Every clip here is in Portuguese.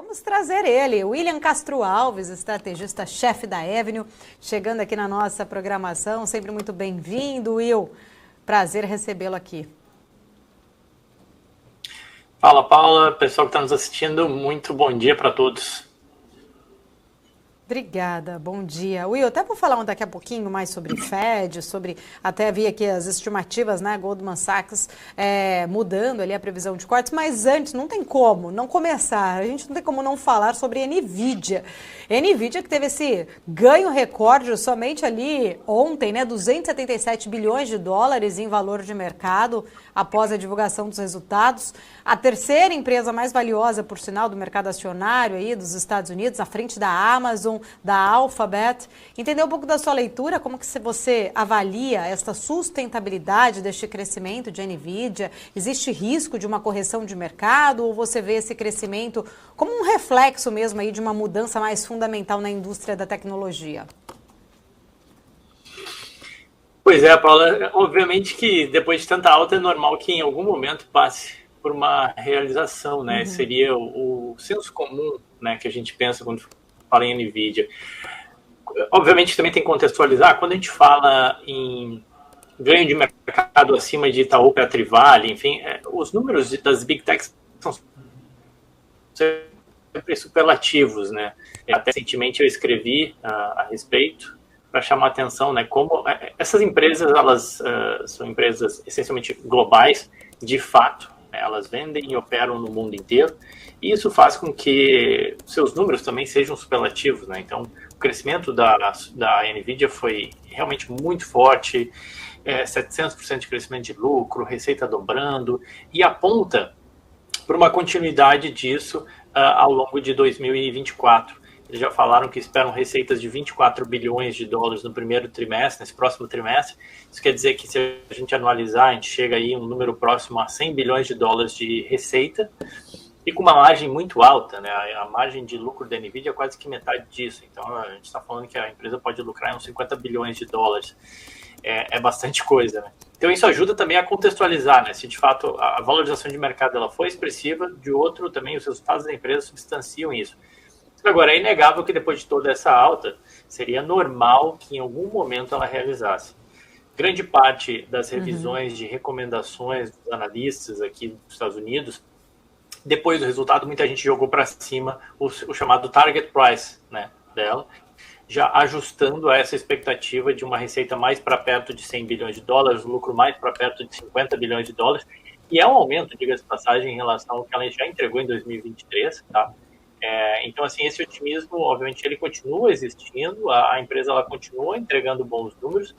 vamos trazer ele, William Castro Alves, estrategista-chefe da Avenue, chegando aqui na nossa programação. Sempre muito bem-vindo, Will. Prazer recebê-lo aqui. Fala, Paula, pessoal que está nos assistindo, muito bom dia para todos. Obrigada, bom dia. Will, até vou falar daqui a pouquinho mais sobre Fed, até vi aqui as estimativas, né, Goldman Sachs mudando ali a previsão de cortes, mas antes não tem como não começar, a gente não tem como não falar sobre NVIDIA. NVIDIA que teve esse ganho recorde somente ali ontem, né, 277 bilhões de dólares em valor de mercado após a divulgação dos resultados. A terceira empresa mais valiosa, por sinal, do mercado acionário aí dos Estados Unidos, à frente da Amazon, da Alphabet. Entender um pouco da sua leitura, como que você avalia esta sustentabilidade deste crescimento de NVIDIA? Existe risco de uma correção de mercado ou você vê esse crescimento como um reflexo mesmo aí de uma mudança mais fundamental na indústria da tecnologia? Pois é, Paula, obviamente que depois de tanta alta é normal que em algum momento passe por uma realização, né? Seria o senso comum, né, que a gente pensa quando fala em NVIDIA. Obviamente também tem que contextualizar, quando a gente fala em ganho de mercado acima de Itaú, Petrivale, enfim, os números das Big Techs são sempre superlativos, né? Até recentemente eu escrevi a respeito para chamar a atenção, né, como essas empresas, elas são empresas essencialmente globais, de fato, né, elas vendem e operam no mundo inteiro, e isso faz com que seus números também sejam superlativos, né? Então, o crescimento da NVIDIA foi realmente muito forte, 700% de crescimento de lucro, receita dobrando, e aponta para uma continuidade disso ao longo de 2024. Eles já falaram que esperam receitas de 24 bilhões de dólares no primeiro trimestre, nesse próximo trimestre. Isso quer dizer que se a gente anualizar, a gente chega aí a um número próximo a 100 bilhões de dólares de receita e com uma margem muito alta, né? A margem de lucro da NVIDIA é quase que metade disso. Então, a gente está falando que a empresa pode lucrar uns 50 bilhões de dólares. É bastante coisa, né? Então, isso ajuda também a contextualizar, né? Se de fato a valorização de mercado ela foi expressiva, de outro também os resultados da empresa substanciam isso. Agora, é inegável que depois de toda essa alta, seria normal que em algum momento ela realizasse. Grande parte das revisões de recomendações dos analistas aqui dos Estados Unidos, depois do resultado, muita gente jogou para cima o chamado target price, né, dela, já ajustando a essa expectativa de uma receita mais para perto de 100 bilhões de dólares, lucro mais para perto de 50 bilhões de dólares, e é um aumento, diga-se de passagem, em relação ao que ela já entregou em 2023, tá? Então, assim, esse otimismo, obviamente, ele continua existindo, a empresa ela continua entregando bons números.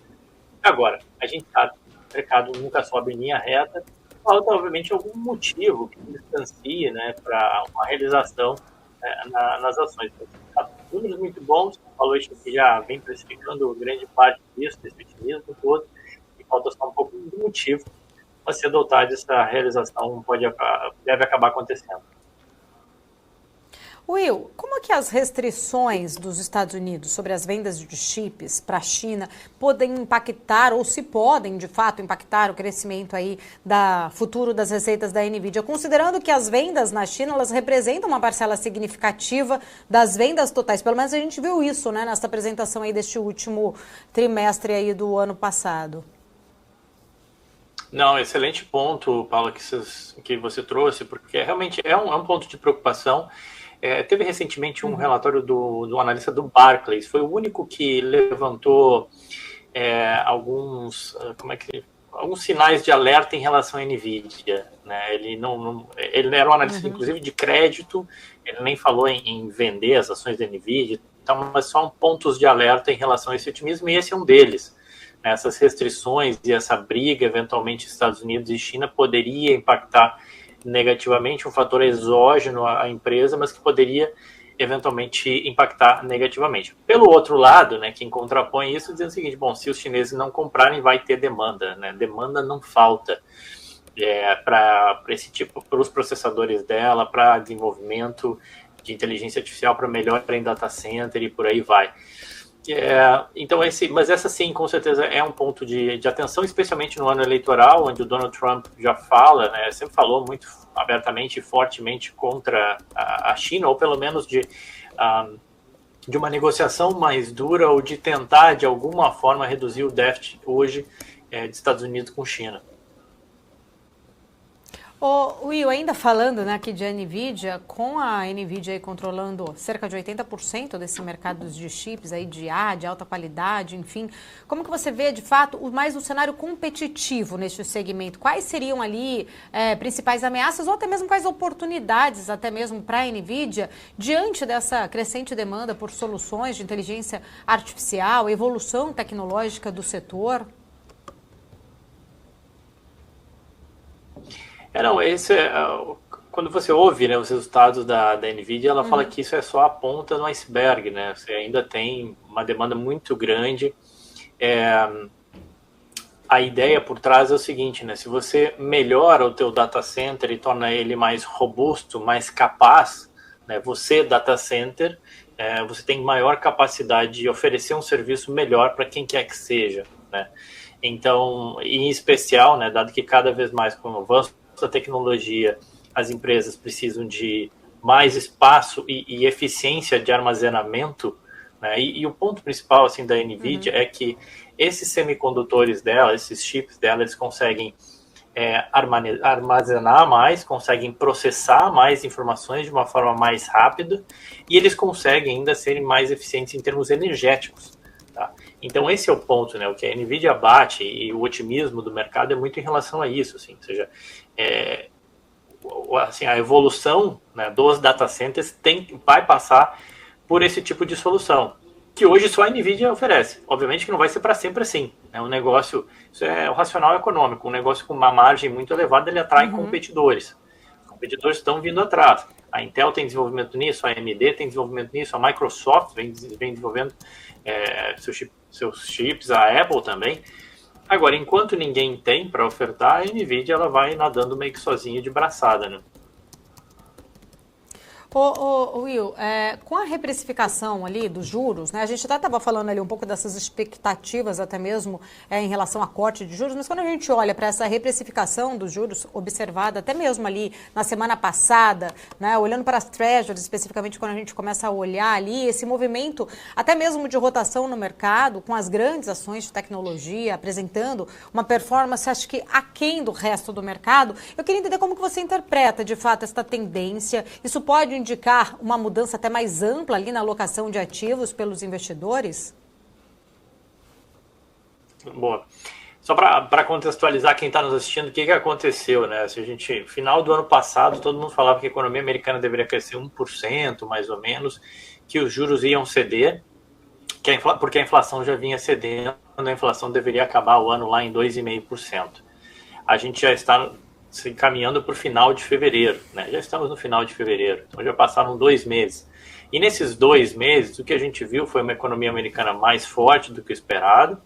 Agora, a gente sabe que o mercado nunca sobe em linha reta, falta, obviamente, algum motivo que distancie, né, para uma realização nas ações. Números muito bons, o valuation que já vem precificando grande parte disso, desse otimismo todo, e falta só um pouco de motivo para se adotar dessa realização, deve acabar acontecendo. Will, como que as restrições dos Estados Unidos sobre as vendas de chips para a China podem impactar, ou se podem, de fato, impactar o crescimento aí futuro das receitas da NVIDIA, considerando que as vendas na China, elas representam uma parcela significativa das vendas totais, pelo menos a gente viu isso, né, nessa apresentação aí deste último trimestre aí do ano passado. Não, excelente ponto, Paula, que você trouxe, porque realmente é um ponto de preocupação. Teve recentemente um relatório do analista do Barclays, foi o único que levantou alguns sinais de alerta em relação à NVIDIA, né? Ele era um analista, inclusive, de crédito, ele nem falou em vender as ações da NVIDIA, então, mas só pontos de alerta em relação a esse otimismo, e esse é um deles. Essas restrições e essa briga, eventualmente, Estados Unidos e China, poderia impactar negativamente, um fator exógeno à empresa, mas que poderia eventualmente impactar negativamente. Pelo outro lado, né, quem contrapõe isso dizendo o seguinte: bom, se os chineses não comprarem, vai ter demanda, né? Demanda não falta para esse tipo, para os processadores dela, para desenvolvimento de inteligência artificial, para melhora em data center e por aí vai. Então, mas essa sim, com certeza é um ponto de atenção, especialmente no ano eleitoral, onde o Donald Trump já fala, né, sempre falou muito abertamente e fortemente contra a China, ou pelo menos de uma negociação mais dura ou de tentar, de alguma forma, reduzir o déficit hoje dos Estados Unidos com China. Ô, Will, ainda falando, né, aqui de NVIDIA, com a NVIDIA aí controlando cerca de 80% desse mercado de chips aí de IA, de alta qualidade, enfim, como que você vê, de fato, mais um cenário competitivo neste segmento? Quais seriam ali principais ameaças ou até mesmo quais oportunidades, até mesmo para a NVIDIA, diante dessa crescente demanda por soluções de inteligência artificial, evolução tecnológica do setor? Quando você ouve, né, os resultados da NVIDIA, ela fala que isso é só a ponta do iceberg, né? Você ainda tem uma demanda muito grande. A ideia por trás é o seguinte, né? Se você melhora o teu data center e torna ele mais robusto, mais capaz, né? Você, data center, você tem maior capacidade de oferecer um serviço melhor para quem quer que seja, né? Então, em especial, né, dado que cada vez mais com o avanço da tecnologia, as empresas precisam de mais espaço e eficiência de armazenamento, né? E o ponto principal assim da NVIDIA é que esses semicondutores dela, esses chips dela, eles conseguem armazenar mais, conseguem processar mais informações de uma forma mais rápida e eles conseguem ainda serem mais eficientes em termos energéticos. Tá? Então esse é o ponto, né? O que a NVIDIA bate e o otimismo do mercado é muito em relação a isso, assim, ou seja, assim, a evolução, né, dos data centers vai passar por esse tipo de solução, que hoje só a NVIDIA oferece. Obviamente que não vai ser para sempre assim. É um negócio, isso é o racional econômico, um negócio com uma margem muito elevada, ele atrai competidores. Os competidores estão vindo atrás. A Intel tem desenvolvimento nisso, a AMD tem desenvolvimento nisso, a Microsoft vem desenvolvendo seus chips, a Apple também. Agora, enquanto ninguém tem para ofertar, a NVIDIA ela vai nadando meio que sozinha de braçada, né? Will, com a reprecificação ali dos juros, né, a gente até estava falando ali um pouco dessas expectativas até mesmo em relação a corte de juros, mas quando a gente olha para essa reprecificação dos juros observada até mesmo ali na semana passada, né, olhando para as treasuries especificamente, quando a gente começa a olhar ali esse movimento até mesmo de rotação no mercado, com as grandes ações de tecnologia apresentando uma performance, acho que aquém do resto do mercado, eu queria entender como que você interpreta de fato essa tendência. Isso pode indicar uma mudança até mais ampla ali na alocação de ativos pelos investidores? Boa. Só para contextualizar quem está nos assistindo, o que aconteceu, né? Se a gente, final do ano passado, todo mundo falava que a economia americana deveria crescer 1%, mais ou menos, que os juros iam ceder, porque a inflação já vinha cedendo, a inflação deveria acabar o ano lá em 2,5%. A gente já está se encaminhando para o final de fevereiro, né? Já estamos no final de fevereiro, então já passaram 2 meses. E nesses 2 meses, o que a gente viu foi uma economia americana mais forte do que o esperado,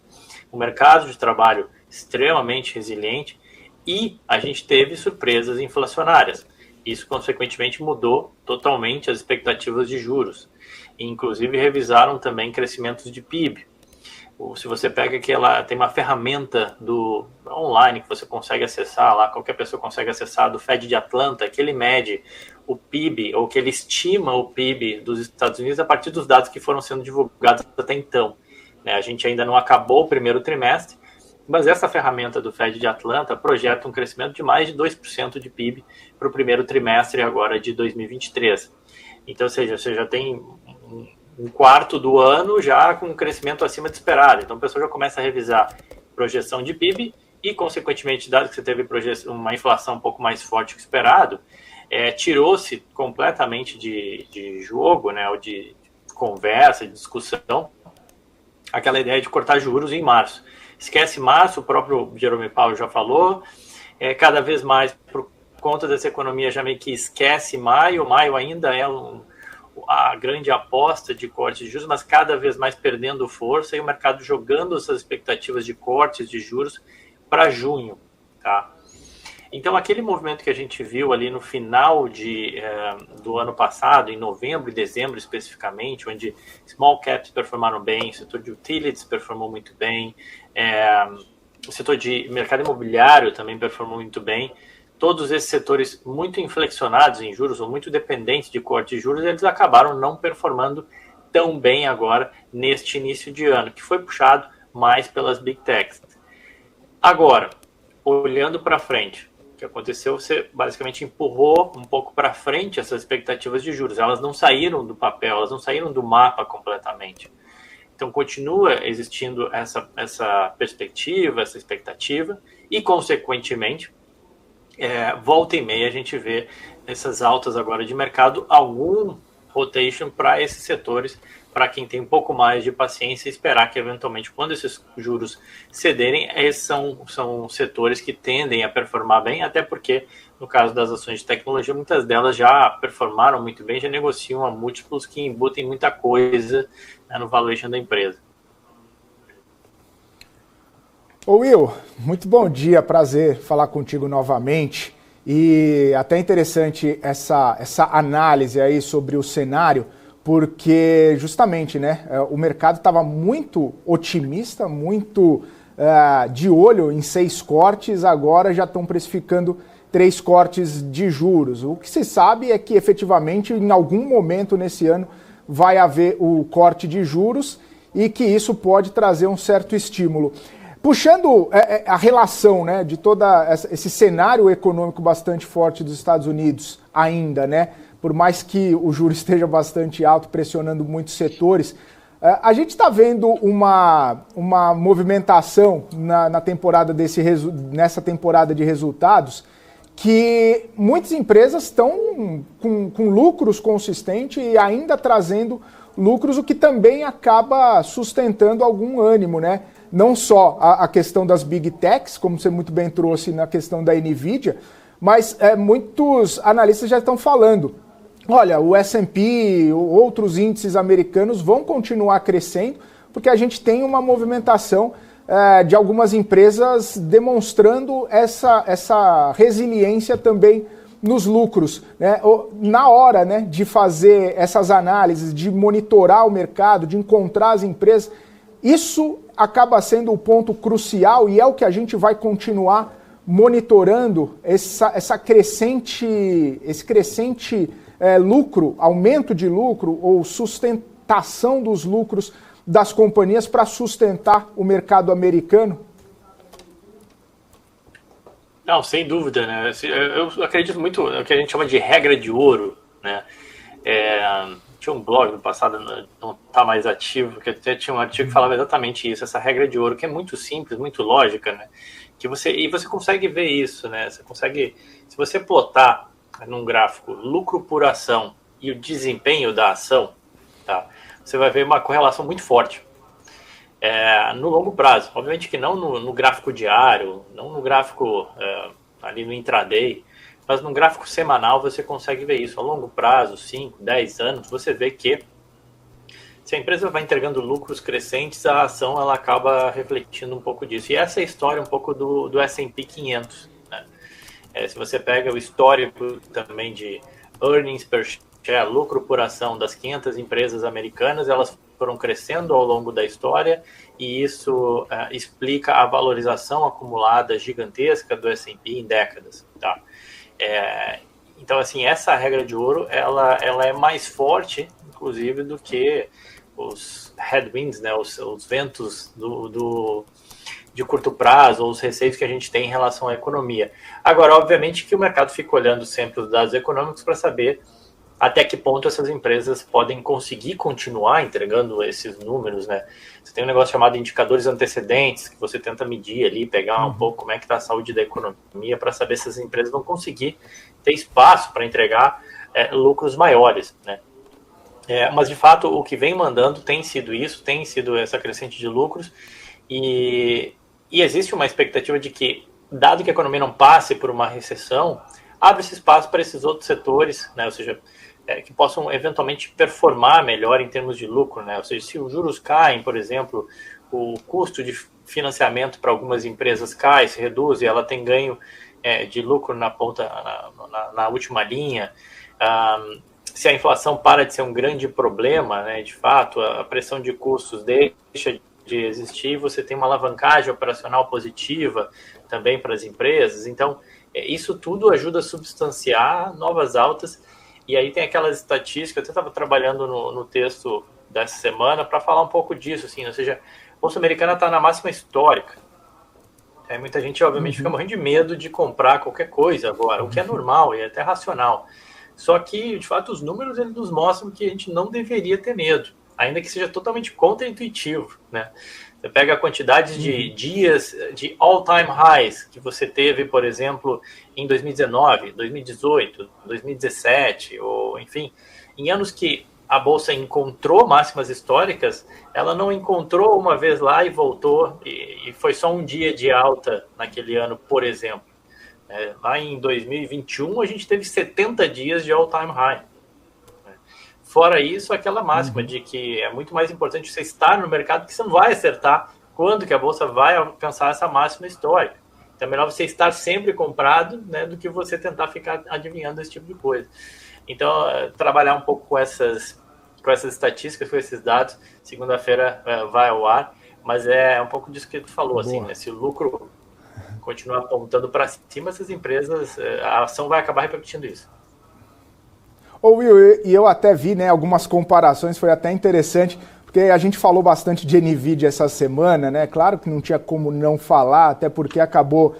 um mercado de trabalho extremamente resiliente e a gente teve surpresas inflacionárias. Isso, consequentemente, mudou totalmente as expectativas de juros. E, inclusive, revisaram também crescimentos de PIB. Se você pega que ela tem uma ferramenta online que você consegue acessar lá, qualquer pessoa consegue acessar, do Fed de Atlanta, que ele mede o PIB, ou que ele estima o PIB dos Estados Unidos a partir dos dados que foram sendo divulgados até então. A gente ainda não acabou o primeiro trimestre, mas essa ferramenta do Fed de Atlanta projeta um crescimento de mais de 2% de PIB para o primeiro trimestre agora de 2023. Então, ou seja, você já tem um quarto do ano já com um crescimento acima de esperado. Então, a pessoa já começa a revisar projeção de PIB e, consequentemente, dado que você teve uma inflação um pouco mais forte que esperado, tirou-se completamente de jogo, né, ou de conversa, de discussão, aquela ideia de cortar juros em março. Esquece março, o próprio Jerome Powell já falou, cada vez mais, por conta dessa economia, já meio que esquece maio ainda é a grande aposta de cortes de juros, mas cada vez mais perdendo força e o mercado jogando essas expectativas de cortes de juros para junho, tá? Então, aquele movimento que a gente viu ali no final do ano passado, em novembro e dezembro especificamente, onde small caps performaram bem, o setor de utilities performou muito bem, o setor de mercado imobiliário também performou muito bem. Todos esses setores muito inflexionados em juros ou muito dependentes de corte de juros, eles acabaram não performando tão bem agora neste início de ano, que foi puxado mais pelas Big Techs. Agora, olhando para frente, o que aconteceu, você basicamente empurrou um pouco para frente essas expectativas de juros. Elas não saíram do papel, elas não saíram do mapa completamente. Então, continua existindo essa perspectiva, essa expectativa, e, consequentemente, volta e meia a gente vê essas altas agora de mercado, algum rotation para esses setores, para quem tem um pouco mais de paciência e esperar que, eventualmente, quando esses juros cederem, esses são setores que tendem a performar bem, até porque, no caso das ações de tecnologia, muitas delas já performaram muito bem, já negociam a múltiplos que embutem muita coisa, né, no valuation da empresa. Ô Will, muito bom dia, prazer falar contigo novamente. E até interessante essa análise aí sobre o cenário, porque justamente, né, o mercado estava muito otimista, muito de olho em 6 cortes, agora já estão precificando 3 cortes de juros. O que se sabe é que efetivamente em algum momento nesse ano vai haver o corte de juros e que isso pode trazer um certo estímulo. Puxando a relação, né, de todo esse cenário econômico bastante forte dos Estados Unidos ainda, né, por mais que o juro esteja bastante alto, pressionando muitos setores, a gente está vendo uma movimentação nessa temporada de resultados que muitas empresas estão com lucros consistentes e ainda trazendo lucros, o que também acaba sustentando algum ânimo, né? Não só a questão das Big Techs, como você muito bem trouxe na questão da NVIDIA, mas muitos analistas já estão falando, olha, o S&P, outros índices americanos vão continuar crescendo, porque a gente tem uma movimentação de algumas empresas demonstrando essa resiliência também nos lucros, né? Na hora, né, de fazer essas análises, de monitorar o mercado, de encontrar as empresas, isso acaba sendo o ponto crucial e é o que a gente vai continuar monitorando, esse crescente lucro, aumento de lucro ou sustentação dos lucros das companhias para sustentar o mercado americano? Não, sem dúvida, né? Eu acredito muito no que a gente chama de regra de ouro, né? Tinha um blog no passado, não está mais ativo, que até tinha um artigo que falava exatamente isso, essa regra de ouro, que é muito simples, muito lógica, né? E você consegue ver isso, né? Você consegue, se você plotar num gráfico lucro por ação e o desempenho da ação, tá? Você vai ver uma correlação muito forte. No longo prazo, obviamente que não no gráfico diário, não no gráfico ali no intraday, mas no gráfico semanal você consegue ver isso. A longo prazo, 5, 10 anos, você vê que se a empresa vai entregando lucros crescentes, a ação ela acaba refletindo um pouco disso. E essa é a história um pouco do S&P 500. Né? Se você pega o histórico também de earnings per share, lucro por ação das 500 empresas americanas, elas foram crescendo ao longo da história e isso explica a valorização acumulada gigantesca do S&P em décadas. Tá? Então, assim, essa regra de ouro, ela é mais forte, inclusive, do que os headwinds, né, os ventos de curto prazo, ou os receios que a gente tem em relação à economia. Agora, obviamente que o mercado fica olhando sempre os dados econômicos para saber até que ponto essas empresas podem conseguir continuar entregando esses números, né? Você tem um negócio chamado indicadores antecedentes, que você tenta medir ali, pegar um pouco como é que está a saúde da economia para saber se as empresas vão conseguir ter espaço para entregar lucros maiores, né? Mas, de fato, o que vem mandando tem sido isso, tem sido essa crescente de lucros e existe uma expectativa de que, dado que a economia não passe por uma recessão, abre-se espaço para esses outros setores, né? Ou seja, que possam eventualmente performar melhor em termos de lucro, né? Ou seja, se os juros caem, por exemplo, o custo de financiamento para algumas empresas cai, se reduz e ela tem ganho de lucro na ponta, na última linha, se a inflação para de ser um grande problema, né, de fato, a pressão de custos deixa de existir, você tem uma alavancagem operacional positiva também para as empresas. Então, isso tudo ajuda a substanciar novas altas. E aí tem aquelas estatísticas, eu até estava trabalhando no texto dessa semana para falar um pouco disso, assim, ou seja, a Bolsa Americana está na máxima histórica. Muita gente, obviamente, fica morrendo de medo de comprar qualquer coisa agora, o que é normal e até racional. Só que, de fato, os números eles nos mostram que a gente não deveria ter medo, ainda que seja totalmente contra-intuitivo, né? Você pega a quantidade de dias de all-time highs que você teve, por exemplo, em 2019, 2018, 2017, ou enfim, em anos que a Bolsa encontrou máximas históricas, ela não encontrou uma vez lá e voltou, e foi só um dia de alta naquele ano, por exemplo. Lá em 2021, a gente teve 70 dias de all-time high. Fora isso, aquela máxima de que é muito mais importante você estar no mercado, que você não vai acertar quando que a Bolsa vai alcançar essa máxima histórica. Então é melhor você estar sempre comprado, né, do que você tentar ficar adivinhando esse tipo de coisa. Então, trabalhar um pouco com essas estatísticas, com esses dados, segunda-feira vai ao ar, mas é um pouco disso que tu falou, assim, né, se o lucro continuar apontando para cima, essas empresas, a ação vai acabar repetindo isso. Ô Will, e eu até vi, né, algumas comparações, foi até interessante, porque a gente falou bastante de NVIDIA essa semana, né? Claro que não tinha como não falar, até porque acabou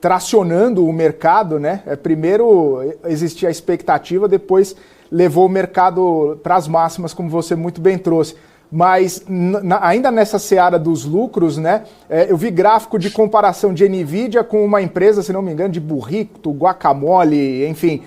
tracionando o mercado, né? Primeiro existia a expectativa, depois levou o mercado para as máximas, como você muito bem trouxe. Mas ainda nessa seara dos lucros, né, eu vi gráfico de comparação de NVIDIA com uma empresa, se não me engano, de burrito, guacamole, enfim,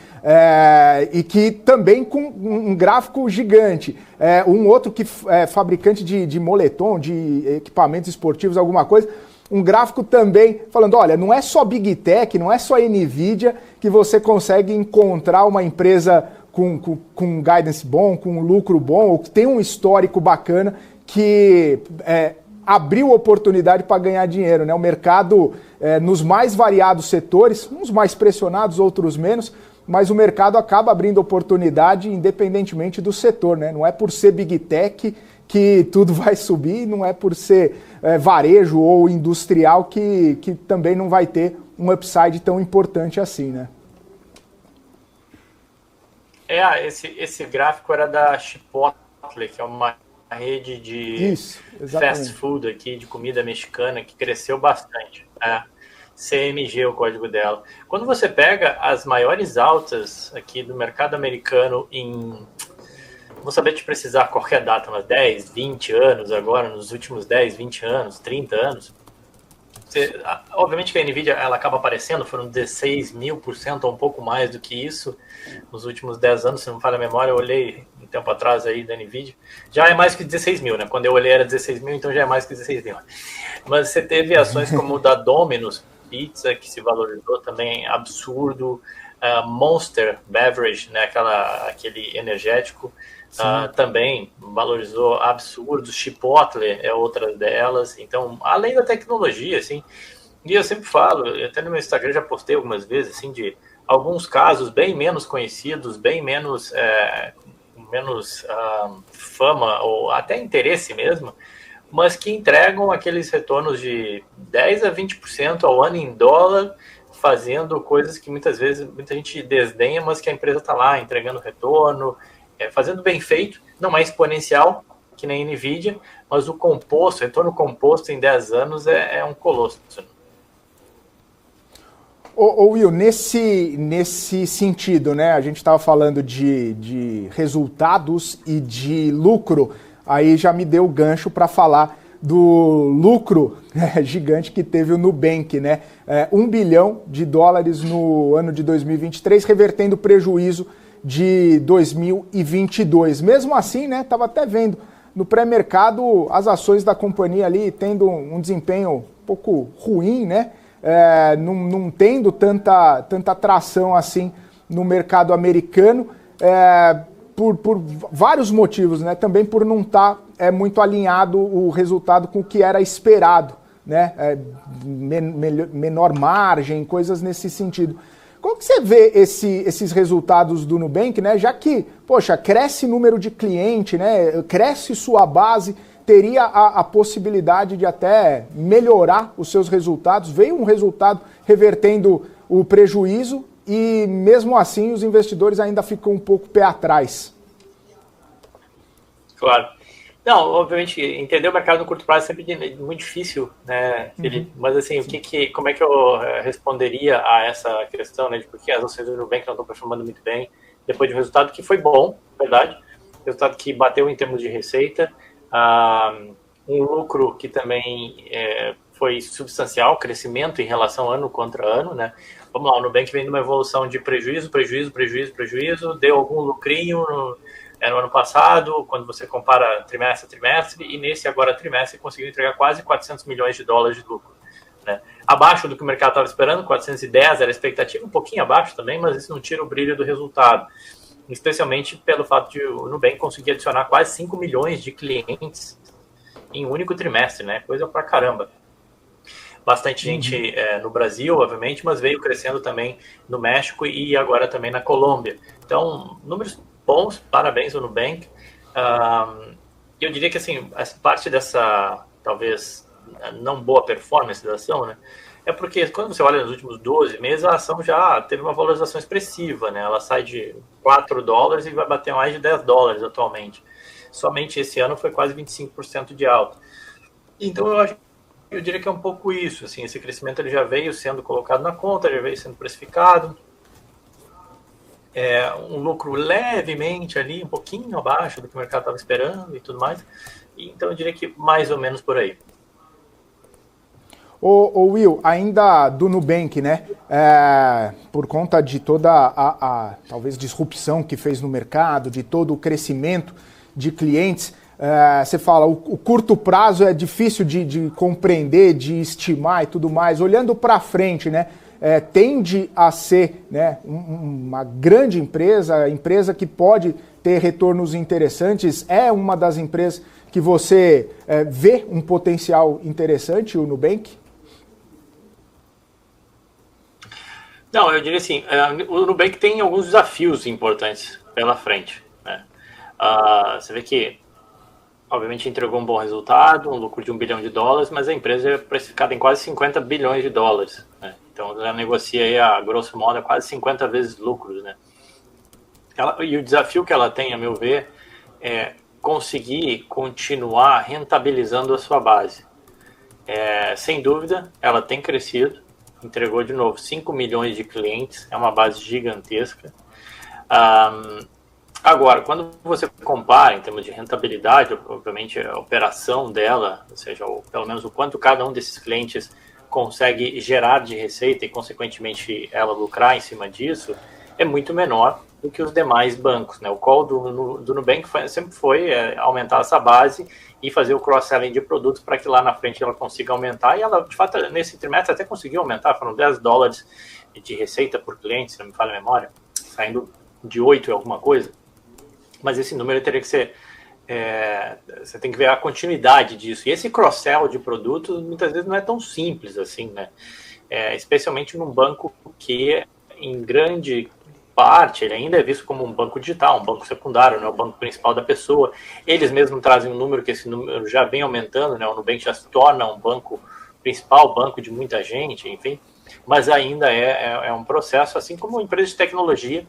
e que também com um gráfico gigante. Um outro que é fabricante de moletom, de equipamentos esportivos, alguma coisa, um gráfico também falando, olha, não é só Big Tech, não é só NVIDIA que você consegue encontrar uma empresa com guidance bom, com lucro bom, ou que tem um histórico bacana, que abriu oportunidade para ganhar dinheiro, né? O mercado, nos mais variados setores, uns mais pressionados, outros menos, mas o mercado acaba abrindo oportunidade independentemente do setor, né? Não é por ser Big Tech que tudo vai subir, não é por ser varejo ou industrial que também não vai ter um upside tão importante assim, né? Esse gráfico era da Chipotle, que é uma rede de fast food aqui, de comida mexicana, que cresceu bastante. CMG, o código dela. Quando você pega as maiores altas aqui do mercado americano vou saber te precisar qualquer data, mas 10, 20 anos agora, nos últimos 10, 20 anos, 30 anos, obviamente que a NVIDIA ela acaba aparecendo, foram 16.000% ou um pouco mais do que isso nos últimos 10 anos, se não me falha a memória, eu olhei um tempo atrás aí da NVIDIA, já é mais que 16 mil, né? Quando eu olhei era 16 mil, então já é mais que 16 mil. Mas você teve ações como o da Domino's Pizza, que se valorizou também absurdo, Monster Beverage, né? Aquele energético, também valorizou absurdo, Chipotle é outra delas. Então, além da tecnologia, assim, e eu sempre falo, até no meu Instagram já postei algumas vezes, assim, de alguns casos bem menos conhecidos, bem menos fama ou até interesse mesmo, mas que entregam aqueles retornos de 10 a 20% ao ano em dólar, fazendo coisas que muitas vezes muita gente desdenha, mas que a empresa está lá entregando retorno, fazendo bem feito, não é exponencial, que nem NVIDIA, mas o retorno composto em 10 anos é um colosso. Will, nesse sentido, né, a gente estava falando de resultados e de lucro, aí já me deu o gancho para falar do lucro gigante que teve o Nubank, né? $1 bilhão no ano de 2023, revertendo o prejuízo de 2022. Mesmo assim, né, estava até vendo no pré-mercado as ações da companhia ali tendo um desempenho um pouco ruim, né? Não tendo tanta atração assim no mercado americano, por vários motivos, né? Também por não estar muito alinhado o resultado com o que era esperado né, menor margem, coisas nesse sentido. Como que você vê esses resultados do Nubank, né? Já que, poxa, cresce o número de cliente, né? Cresce sua base, teria a possibilidade de até melhorar os seus resultados. Veio um resultado revertendo o prejuízo e, mesmo assim, os investidores ainda ficam um pouco pé atrás. Claro. Não, obviamente, entender o mercado no curto prazo é sempre muito difícil, né, Felipe? Mas, assim, como é que eu responderia a essa questão, né, de por que as ações do Nubank não estão performando muito bem, depois de um resultado que foi bom, verdade, resultado que bateu em termos de receita, um lucro que também foi substancial, crescimento em relação ano contra ano, né? Vamos lá, o Nubank vem de uma evolução de prejuízo, deu algum lucrinho no ano passado, quando você compara trimestre a trimestre, e nesse agora trimestre conseguiu entregar quase 400 milhões de dólares de lucro, né? Abaixo do que o mercado estava esperando, 410 era a expectativa, um pouquinho abaixo também, mas isso não tira o brilho do resultado, especialmente pelo fato de o Nubank conseguir adicionar quase 5 milhões de clientes em um único trimestre, né? Coisa pra caramba. Bastante gente no Brasil, obviamente, mas veio crescendo também no México e agora também na Colômbia. Então, números bons, parabéns ao Nubank. Eu diria que, assim, essa parte dessa, talvez, não boa performance da ação, né? É porque quando você olha nos últimos 12 meses, a ação já teve uma valorização expressiva, né? Ela sai de 4 dólares e vai bater mais de 10 dólares atualmente. Somente esse ano foi quase 25% de alta. Então, eu diria que é um pouco isso, assim, esse crescimento ele já veio sendo colocado na conta, já veio sendo precificado. Um lucro levemente ali, um pouquinho abaixo do que o mercado estava esperando e tudo mais. Então, eu diria que mais ou menos por aí. Ô Will, ainda do Nubank, né? Por conta de toda a talvez disrupção que fez no mercado, de todo o crescimento de clientes, você fala, o curto prazo é difícil de compreender, de estimar e tudo mais. Olhando para frente, né? Tende a ser, né, uma grande empresa que pode ter retornos interessantes. É uma das empresas que você vê um potencial interessante, o Nubank? Não, eu diria assim, o Nubank tem alguns desafios importantes pela frente, né? Você vê que, obviamente, entregou um bom resultado, um lucro de $1 bilhão, mas a empresa é precificada em quase 50 bilhões de dólares, né? Então, ela negocia aí, a grosso modo, quase 50 vezes lucros, né? E o desafio que ela tem, a meu ver, é conseguir continuar rentabilizando a sua base. Sem dúvida, ela tem crescido, entregou de novo 5 milhões de clientes, é uma base gigantesca. Agora, quando você compara em termos de rentabilidade, obviamente a operação dela, ou seja, pelo menos o quanto cada um desses clientes consegue gerar de receita e, consequentemente, ela lucrar em cima disso, é muito menor do que os demais bancos, né? O call do Nubank sempre foi aumentar essa base e fazer o cross-selling de produtos para que lá na frente ela consiga aumentar, e ela, de fato, nesse trimestre até conseguiu aumentar, foram 10 dólares de receita por cliente, se não me falha a memória, saindo de 8 e alguma coisa, mas esse número teria que ser, você tem que ver a continuidade disso, e esse cross-sell de produtos muitas vezes não é tão simples assim, né? Especialmente num banco que, em grande parte, ele ainda é visto como um banco digital, um banco secundário, né, o banco principal da pessoa. Eles mesmos trazem um número que esse número já vem aumentando, né, o Nubank já se torna um banco principal, banco de muita gente, enfim, mas ainda é um processo, assim como empresa de tecnologia,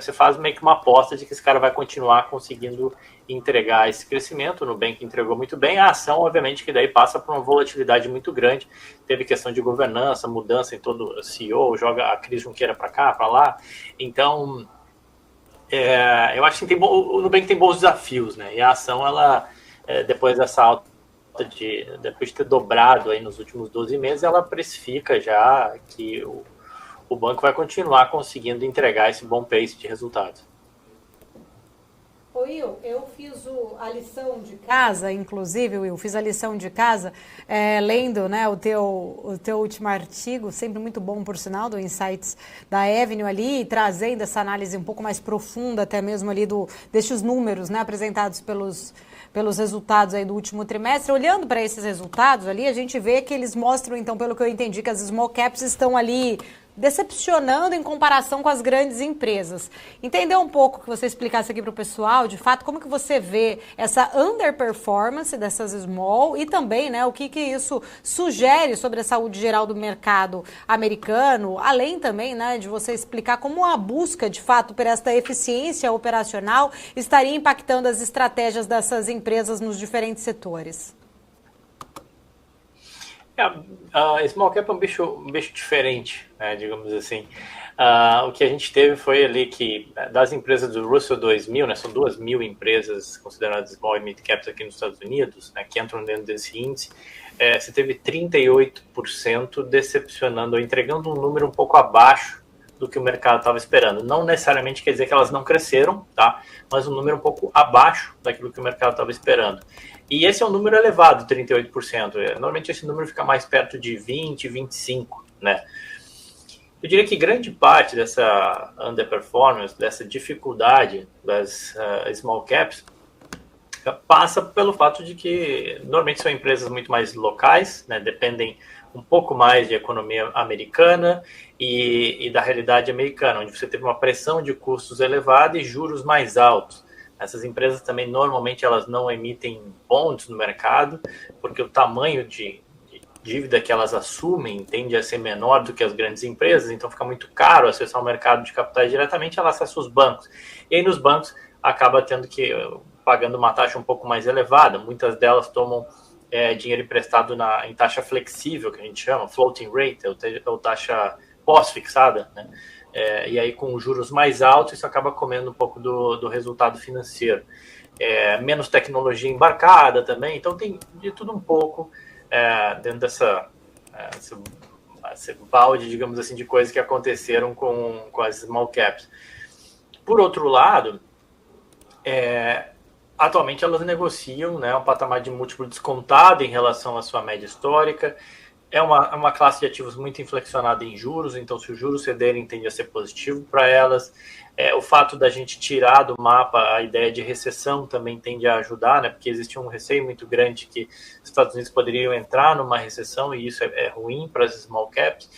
você faz meio que uma aposta de que esse cara vai continuar conseguindo entregar esse crescimento. O Nubank entregou muito bem, a ação, obviamente, que daí passa por uma volatilidade muito grande, teve questão de governança, mudança em todo o CEO, joga a Cris Junqueira para cá, para lá, então eu acho que o Nubank tem bons desafios, né, e a ação, ela, depois dessa alta, depois de ter dobrado aí nos últimos 12 meses, ela precifica já que o banco vai continuar conseguindo entregar esse bom pace de resultados. Oi, Will, eu fiz a lição de casa, inclusive, Will, fiz a lição de casa lendo, né, o teu último artigo, sempre muito bom, por sinal, do Insights da Avenue ali, trazendo essa análise um pouco mais profunda, até mesmo ali destes números, né, apresentados pelos resultados aí do último trimestre. Olhando para esses resultados ali, a gente vê que eles mostram, então, pelo que eu entendi, que as small caps estão ali decepcionando em comparação com as grandes empresas. Entender um pouco, que você explicasse aqui para o pessoal, de fato, como que você vê essa underperformance dessas small e também, né, o que isso sugere sobre a saúde geral do mercado americano, além também, né, de você explicar como a busca, de fato, por esta eficiência operacional estaria impactando as estratégias dessas empresas nos diferentes setores. A small cap é um bicho diferente, né, digamos assim. O que a gente teve foi ali que, das empresas do Russell 2000, né, são 2.000 empresas consideradas small e mid caps aqui nos Estados Unidos, né, que entram dentro desse índice. Você teve 38% decepcionando, ou entregando um número um pouco abaixo do que o mercado estava esperando. Não necessariamente quer dizer que elas não cresceram, tá? Mas um número um pouco abaixo daquilo que o mercado estava esperando. E esse é um número elevado, 38%. Normalmente esse número fica mais perto de 20%, 25%, né? Eu diria que grande parte dessa underperformance, dessa dificuldade das small caps, passa pelo fato de que normalmente são empresas muito mais locais, né? Dependem um pouco mais de economia americana e da realidade americana, onde você teve uma pressão de custos elevada e juros mais altos. Essas empresas também, normalmente, elas não emitem bonds no mercado, porque o tamanho de dívida que elas assumem tende a ser menor do que as grandes empresas, então fica muito caro acessar o mercado de capitais diretamente, ela acessa os bancos. E aí, nos bancos, acaba tendo que, pagando uma taxa um pouco mais elevada. Muitas delas tomam dinheiro emprestado em taxa flexível, que a gente chama, floating rate, ou taxa pós-fixada, né? E aí com juros mais altos, isso acaba comendo um pouco do resultado financeiro. Menos tecnologia embarcada também, então tem de tudo um pouco dentro dessa balde, digamos assim, de coisas que aconteceram com as small caps. Por outro lado, atualmente elas negociam, né, um patamar de múltiplo descontado em relação à sua média histórica. É uma classe de ativos muito inflexionada em juros, então se os juros cederem, tende a ser positivo para elas. O fato da gente tirar do mapa a ideia de recessão também tende a ajudar, né, porque existe um receio muito grande que os Estados Unidos poderiam entrar numa recessão e isso é ruim para as small caps.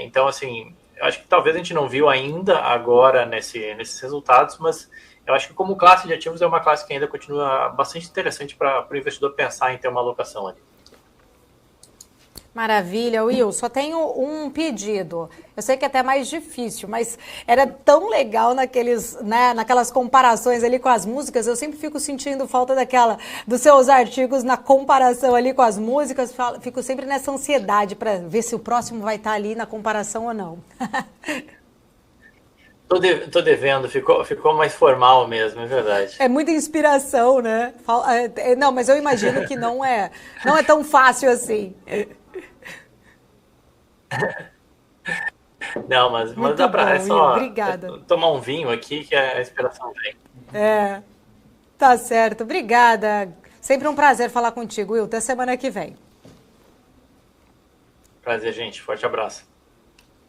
Então, assim, eu acho que talvez a gente não viu ainda agora nesses resultados, mas eu acho que como classe de ativos é uma classe que ainda continua bastante interessante para o investidor pensar em ter uma alocação ali. Maravilha, Will. Só tenho um pedido. Eu sei que é até mais difícil, mas era tão legal naquelas comparações ali com as músicas. Eu sempre fico sentindo falta dos seus artigos na comparação ali com as músicas. Fico sempre nessa ansiedade para ver se o próximo vai estar ali na comparação ou não. Tô devendo, ficou mais formal mesmo, é verdade. É muita inspiração, né? Não, mas eu imagino que não é tão fácil assim. Não, mas dá pra só obrigada. Tomar um vinho aqui que a inspiração vem. Tá certo. Obrigada. Sempre um prazer falar contigo, Will. Até semana que vem. Prazer, gente. Forte abraço.